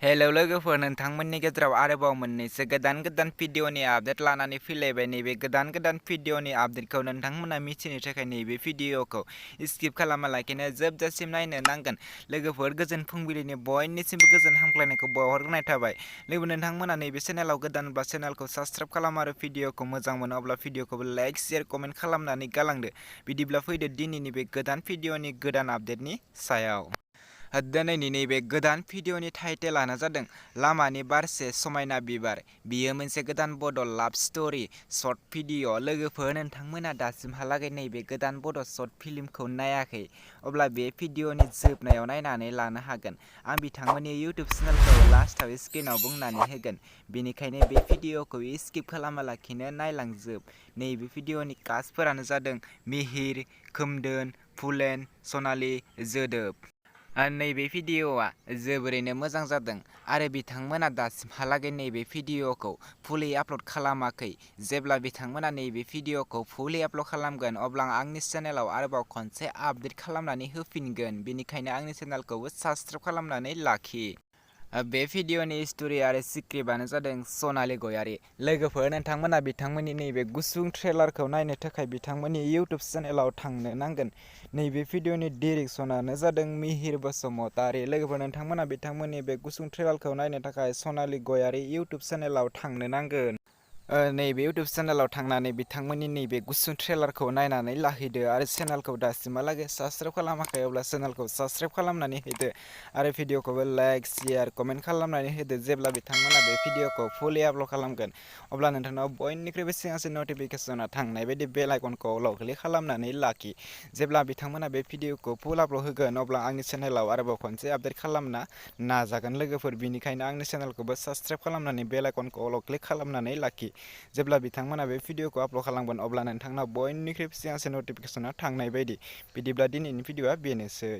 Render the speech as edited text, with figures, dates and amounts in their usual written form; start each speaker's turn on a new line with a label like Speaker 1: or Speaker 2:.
Speaker 1: Hello लोगोफोर, नोंथांमोननि गेजेराव आरोबाव मोननैसो गोदान भिडिअनि आपडेट लानानै फैलायबाय। नैबे गोदान भिडिअनि आपडेटखौ नोंथांमोना मिथिनो थाखाय नैबे भिडिअखौ स्किप खालामालाखिनो जोबजासिम नायनो नांगोन। लोगोफोर, गोजोन फुंबिलिनि बयनिसिमबो गोजोन हामग्लायनायखौ बावहरग्रोनाय थाबाय। लोगो नोंथांमोना नैबे चेनेलाव गोदानब्ला चेनेलखौ साबस्क्राइब खालाम आरो भिडिअखौ मोजां मोनो अब्ला भिडिअखौबो लाइक, शेयार, कमेन्ट खालामनानै गालांदो। बिदिब्ला फैदो दिनैनि बे गोदान भिडिअनि गोदान आपडेटनि सायाव। दिनैनि नैबे गोदान भिडिअनि टाइटेलानो जादों लामानि बारसे समायना बिबार। बियो मोनसे गोदान बड' लाभ स्ट'रि शर्ट भिडिअ'। लोगोफोर, नोंथांमोना दासिमहालागै नैबे गोदान बड' शर्ट फिल्मखौ नायाखै अब्ला बे भिडिअनि जोबनायाव नायनानै लानो हागोन। आं बिथांमोननि इउटुब चेनेलखौ लास्टआव स्क्रिनाव बुंनानै होगोन, बेनिखायनो बे भिडिअखौ स्किप खालामालाखिनो नायलांजोब। नैबे भिडिअनि कास्टफोरानो जादों मिहिर, खोमदोन, फुलेन, सनालि, जोदोब। नैबे भिडिअआ जोबोरैनो मोजां जादों आरो बिथांमोना दासिमहालागै नैबे भिडिअखौ फुलि आपल'ड खालामाखै। जेब्ला बिथांमोना नैबे भिडिअखौ फुलि आपल'ड खालामगोन अब्ला आं आंनि चेनेलाव आरोबाव खनसे आपडेट खालामनानै होफिनगोन, बेनिखायनो आंनि चेनेलखौबो साबस्क्राइब खालामनानै लाखि। बे भिडिअनि स्ट'रि आरो स्क्रिप्टआनो जादों सनालि गयारि। लोगोफोर, नोंथांमोना बिथांमोननि नैबे गुसुं ट्रेलारखौ नायनो थाखाय बिथांमोननि इउटुब चेनेलाव थांनो नांगोन। नैबे भिडिअनि डिरेक्सनानो जादों मिहिर बसुमतारी। लोगोफोर, नोंथांमोना बिथांमोननि बे गुसुं ट्रेलारखौ नायनो थाखाय सनालि गयारि इउटुब चेनेलाव थांनो नांगोन। नैबे इउटुब चेनेलाव थांनानै बिथांमोननि नैबे गुसुं ट्रेलारखौ नायनानै लाहैदो आरो चेनेलखौ दासिमहालागै साबस्क्राइब खालामाखै अब्ला चेनेलखौ साबस्क्राइब खालामनानै होदो आरो भिडिअखौबो लाइक, शेयार, कमेन्ट खालामनानै होदो। जेब्ला बिथांमोना बे भिडिअखौ फुलि आपल'ड खालामगोन अब्ला नोंथांनाव बयनिख्रुइबो सिगांसिन नटिफिकेसना थांनाय बायदि बेल आइकनखौ क्लिक खालामनानै लाखि। जेब्ला बिथांमोना बे भिडिअखौ फुल आपल'ड होगोन अब्ला आंनि चेनेलाव आरोबाव खनसे आपडेट खालामना नाजागोन। लोगोफोर, बेनिखायनो आंनि चेनेलखौबो साबस्क्राइब खालामनानै बेल आइकनखौ क्लिक खालामनानै लाखि। जेब्ला बिथांमोना बे भिडिअखौ आपल'ड खालामगोन अब्ला नोंथांनाव बयनिख्रुइबो सिगांसिन नटिफिकेसना थांनाय बायदि। बिदिब्ला दिनैनि भिडिअआ बेनोसै।